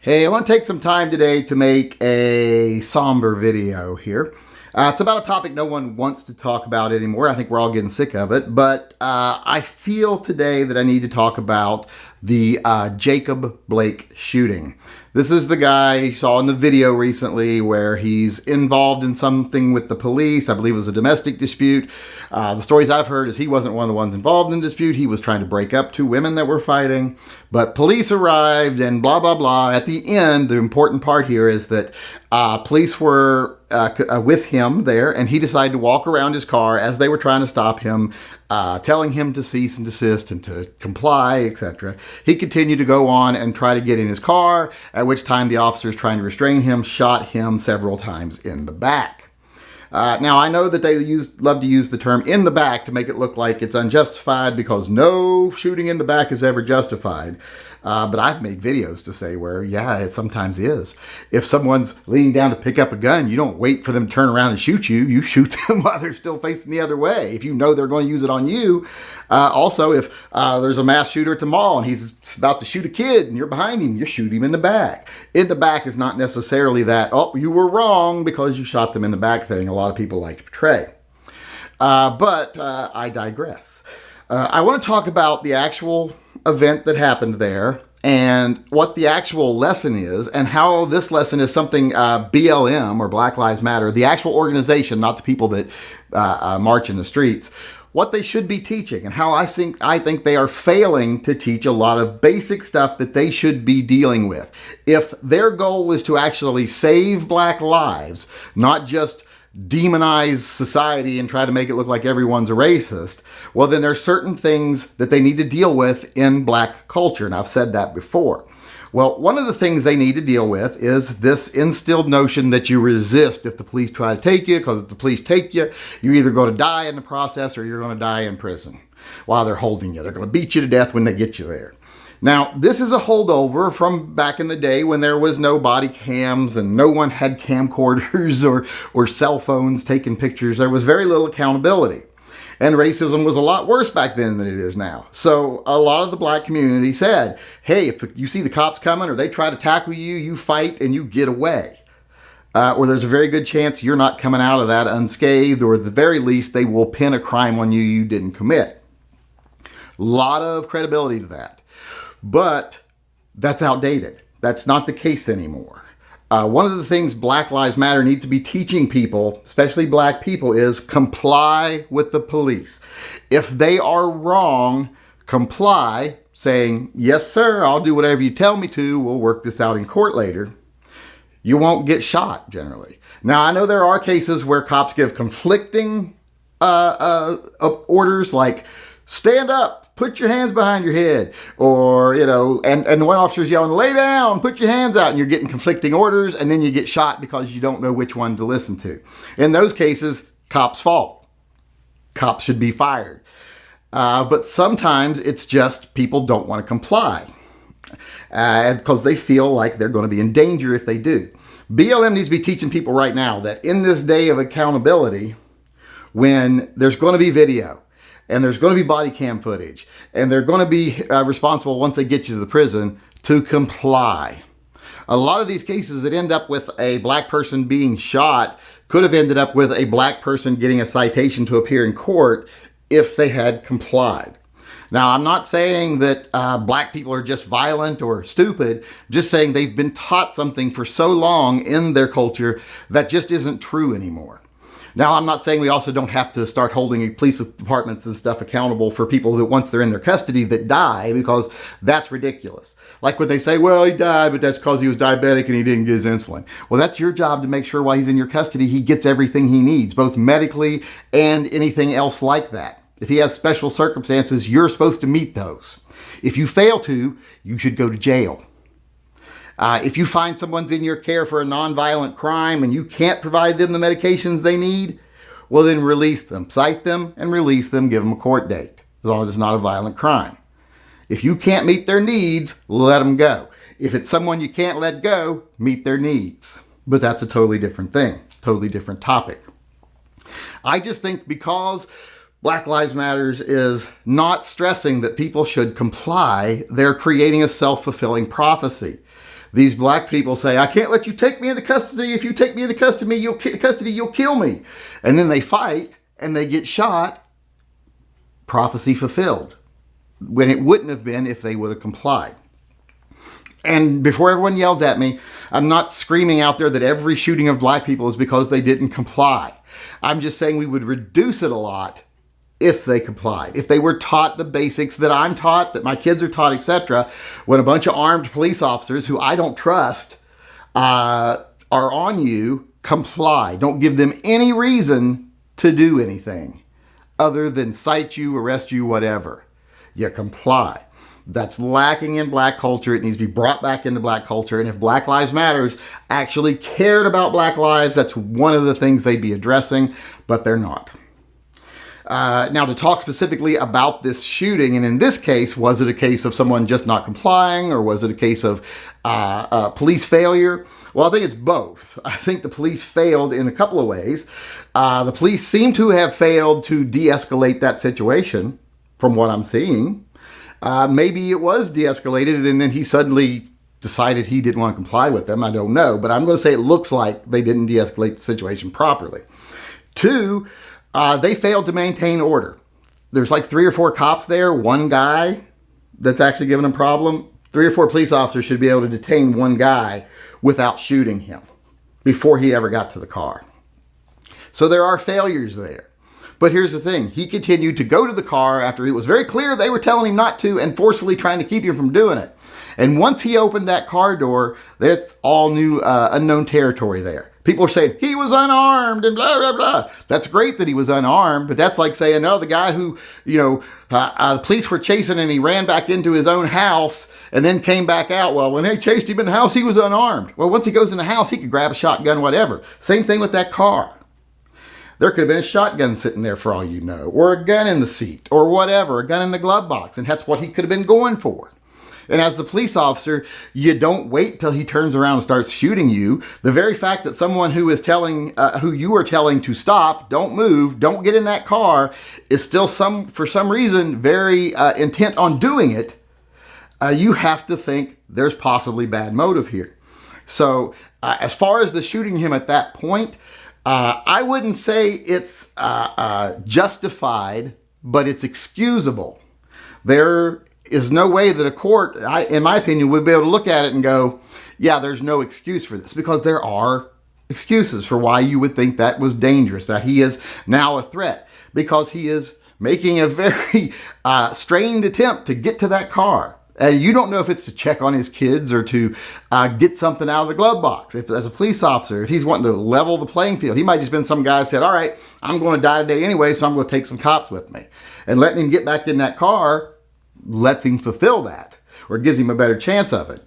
Hey, I want to take some time today to make a somber video here. It's about a topic no one wants to talk about anymore. I think we're all getting sick of it. But I feel today that I need to talk about the Jacob Blake shooting. This is the guy you saw in the video recently where he's involved in something with the police. I believe it was a domestic dispute. The stories I've heard is he wasn't one of the ones involved in the dispute. He was trying to break up two women that were fighting. But police arrived and blah, blah, blah. At the end, the important part here is that police were with him there, and he decided to walk around his car as they were trying to stop him, telling him to cease and desist and to comply, etc. He continued to go on and try to get in his car, at which time the officers trying to restrain him shot him several times in the back. Now, I know that they love to use the term in the back to make it look like it's unjustified because no shooting in the back is ever justified. But I've made videos to say where, yeah, it sometimes is. If someone's leaning down to pick up a gun, you don't wait for them to turn around and shoot you. You shoot them while they're still facing the other way. If you know they're going to use it on you. Also, if there's a mass shooter at the mall and he's about to shoot a kid and you're behind him, you shoot him in the back. In the back is not necessarily that, oh, you were wrong because you shot them in the back thing a lot of people like to portray. But I digress. I want to talk about the actual event that happened there and what the actual lesson is and how this lesson is something BLM or Black Lives Matter, the actual organization, not the people that march in the streets, what they should be teaching and how I think they are failing to teach a lot of basic stuff that they should be dealing with. If their goal is to actually save Black lives, not just demonize society and try to make it look like everyone's a racist, well, then there are certain things that they need to deal with in Black culture. And I've said that before. Well, one of the things they need to deal with is this instilled notion that you resist if the police try to take you, because if the police take you, you're either going to die in the process or you're going to die in prison while they're holding you. They're going to beat you to death when they get you there. Now, this is a holdover from back in the day when there was no body cams and no one had camcorders or cell phones taking pictures. There was very little accountability. And racism was a lot worse back then than it is now. So a lot of the Black community said, hey, if you see the cops coming or they try to tackle you, you fight and you get away. Or there's a very good chance you're not coming out of that unscathed, or at the very least, they will pin a crime on you you didn't commit. A lot of credibility to that. But that's outdated. That's not the case anymore. One of the things Black Lives Matter needs to be teaching people, especially Black people, is comply with the police. If they are wrong, comply, saying, yes, sir, I'll do whatever you tell me to. We'll work this out in court later. You won't get shot, generally. Now, I know there are cases where cops give conflicting orders like, stand up. Put your hands behind your head, or, and one officer's yelling, lay down, put your hands out, and you're getting conflicting orders, and then you get shot because you don't know which one to listen to. In those cases, cops' fault. Cops should be fired. But sometimes it's just people don't want to comply because they feel like they're going to be in danger if they do. BLM needs to be teaching people right now that in this day of accountability, when there's going to be video, and there's going to be body cam footage, and they're going to be responsible once they get you to the prison to comply. A lot of these cases that end up with a Black person being shot could have ended up with a Black person getting a citation to appear in court if they had complied. Now, I'm not saying that Black people are just violent or stupid, just saying they've been taught something for so long in their culture that just isn't true anymore. Now, I'm not saying we also don't have to start holding police departments and stuff accountable for people that once they're in their custody that die, because that's ridiculous. Like when they say, well, he died, but that's because he was diabetic and he didn't get his insulin. Well, that's your job to make sure while he's in your custody, he gets everything he needs, both medically and anything else like that. If he has special circumstances, you're supposed to meet those. If you fail to, you should go to jail. If you find someone's in your care for a nonviolent crime and you can't provide them the medications they need, well, then release them. Cite them and release them. Give them a court date, as long as it's not a violent crime. If you can't meet their needs, let them go. If it's someone you can't let go, meet their needs. But that's a totally different thing, totally different topic. I just think because Black Lives Matters is not stressing that people should comply, they're creating a self-fulfilling prophecy. These black people say, I can't let you take me into custody. If you take me into custody, you'll kill me. And then they fight and they get shot. Prophecy fulfilled. When it wouldn't have been if they would have complied. And before everyone yells at me, I'm not screaming out there that every shooting of black people is because they didn't comply. I'm just saying we would reduce it a lot if they complied. If they were taught the basics that I'm taught, that my kids are taught, etc. When a bunch of armed police officers who I don't trust are on you, comply. Don't give them any reason to do anything other than cite you, arrest you, whatever. You comply. That's lacking in black culture. It needs to be brought back into black culture. And if Black Lives Matters actually cared about black lives, that's one of the things they'd be addressing, but they're not. Now, to talk specifically about this shooting, and in this case, was it a case of someone just not complying, or was it a case of police failure? Well, I think it's both. I think the police failed in a couple of ways. The police seem to have failed to de-escalate that situation, from what I'm seeing. Maybe it was de-escalated, and then he suddenly decided he didn't want to comply with them. I don't know, but I'm going to say it looks like they didn't de-escalate the situation properly. Two, they failed to maintain order. There's like 3 or 4 cops there, one guy that's actually giving them a problem. 3 or 4 police officers should be able to detain one guy without shooting him before he ever got to the car. So there are failures there. But here's the thing. He continued to go to the car after it was very clear they were telling him not to and forcefully trying to keep him from doing it. And once he opened that car door, that's all new unknown territory there. People are saying, he was unarmed and blah, blah, blah. That's great that he was unarmed, but that's like saying, no, the guy who, the police were chasing and he ran back into his own house and then came back out. Well, when they chased him in the house, he was unarmed. Well, once he goes in the house, he could grab a shotgun, whatever. Same thing with that car. There could have been a shotgun sitting there for all you know, or a gun in the seat, or whatever, a gun in the glove box, and that's what he could have been going for. And as the police officer, you don't wait till he turns around and starts shooting you. The very fact that someone who you are telling to stop, don't move, don't get in that car, is still for some reason very intent on doing it, you have to think there's possibly bad motive here. So as far as the shooting him at that point, I wouldn't say it's justified, but it's excusable. There is no way that a court, in my opinion, would be able to look at it and go, yeah, there's no excuse for this, because there are excuses for why you would think that was dangerous, that he is now a threat, because he is making a very strained attempt to get to that car. And you don't know if it's to check on his kids or to get something out of the glove box. If as a police officer, if he's wanting to level the playing field, he might just been some guy who said, all right, I'm going to die today anyway, so I'm going to take some cops with me. And letting him get back in that car lets him fulfill that, or gives him a better chance of it.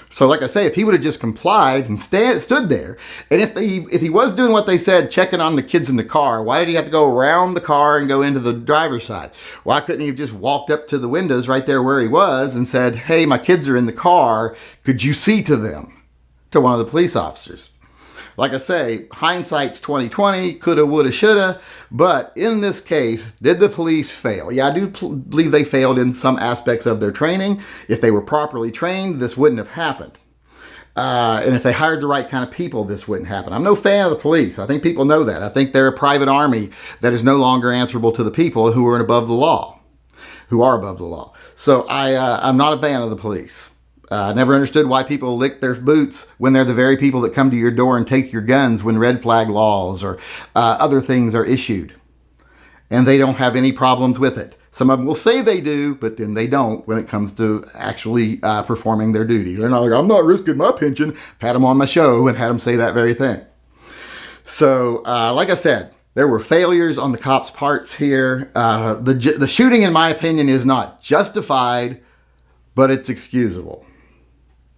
So like I say, if he would have just complied and stood there, and if he was doing what they said, checking on the kids in the car, why did he have to go around the car and go into the driver's side? Why couldn't he have just walked up to the windows right there where he was and said, hey, my kids are in the car, could you see to them? To one of the police officers. Like I say, hindsight's 20/20, coulda, woulda, shoulda, but in this case, did the police fail? Yeah, I do believe they failed in some aspects of their training. If they were properly trained, this wouldn't have happened. And if they hired the right kind of people, this wouldn't happen. I'm no fan of the police. I think people know that. I think they're a private army that is no longer answerable to the people who are above the law, So I'm not a fan of the police. I never understood why people lick their boots when they're the very people that come to your door and take your guns when red flag laws or other things are issued. And they don't have any problems with it. Some of them will say they do, but then they don't when it comes to actually performing their duty. They're not like, I'm not risking my pension. I've had them on my show and had them say that very thing. So, like I said, there were failures on the cops' parts here. The shooting, in my opinion, is not justified, but it's excusable.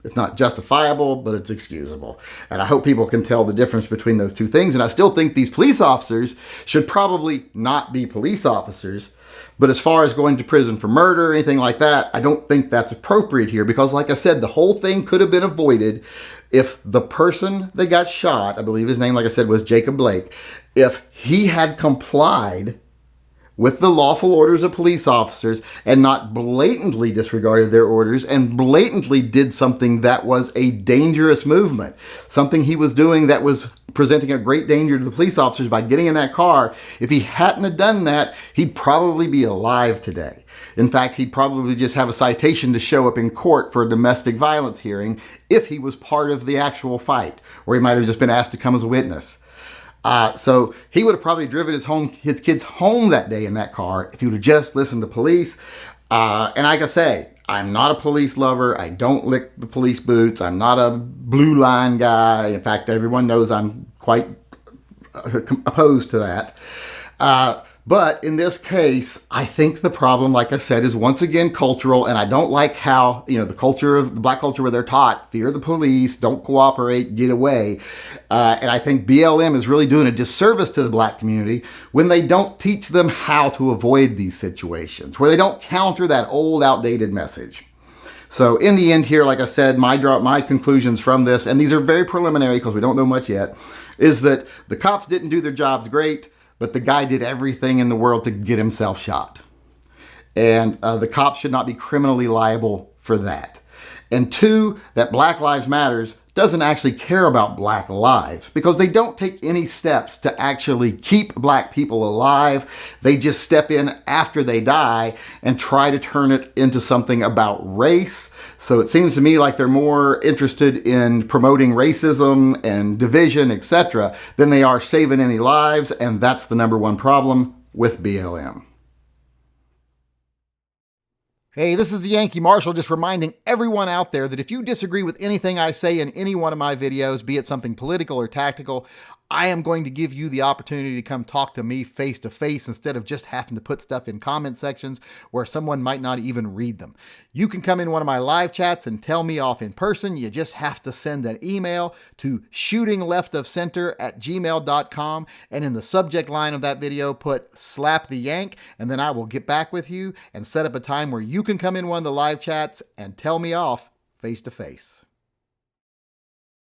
It's not justifiable, but it's excusable. And I hope people can tell the difference between those two things. And I still think these police officers should probably not be police officers. But as far as going to prison for murder or anything like that, I don't think that's appropriate here. Because like I said, the whole thing could have been avoided if the person that got shot, I believe his name, like I said, was Jacob Blake, if he had complied with the lawful orders of police officers and not blatantly disregarded their orders and blatantly did something that was a dangerous movement, something he was doing that was presenting a great danger to the police officers by getting in that car. If he hadn't have done that, he'd probably be alive today. In fact, he'd probably just have a citation to show up in court for a domestic violence hearing if he was part of the actual fight, or he might have just been asked to come as a witness. So he would have probably driven his kids home that day in that car if he would have just listened to police. And like I say, I'm not a police lover. I don't lick the police boots. I'm not a blue line guy. In fact, everyone knows I'm quite opposed to that. But in this case, I think the problem, like I said, is once again cultural. And I don't like how, the black culture where they're taught, fear the police, don't cooperate, get away. And I think BLM is really doing a disservice to the black community when they don't teach them how to avoid these situations, where they don't counter that old, outdated message. So in the end here, like I said, my conclusions from this, and these are very preliminary because we don't know much yet, is that the cops didn't do their jobs great, but the guy did everything in the world to get himself shot. And the cops should not be criminally liable for that. And two, that Black Lives Matters doesn't actually care about black lives because they don't take any steps to actually keep black people alive. They just step in after they die and try to turn it into something about race. So it seems to me like they're more interested in promoting racism and division, etc., than they are saving any lives. And that's the number one problem with BLM. Hey, this is the Yankee Marshal just reminding everyone out there that if you disagree with anything I say in any one of my videos, be it something political or tactical, I am going to give you the opportunity to come talk to me face to face instead of just having to put stuff in comment sections where someone might not even read them. You can come in one of my live chats and tell me off in person. You just have to send an email to shootingleftofcenter@gmail.com, and in the subject line of that video put slap the yank, and then I will get back with you and set up a time where you can come in one of the live chats and tell me off face to face.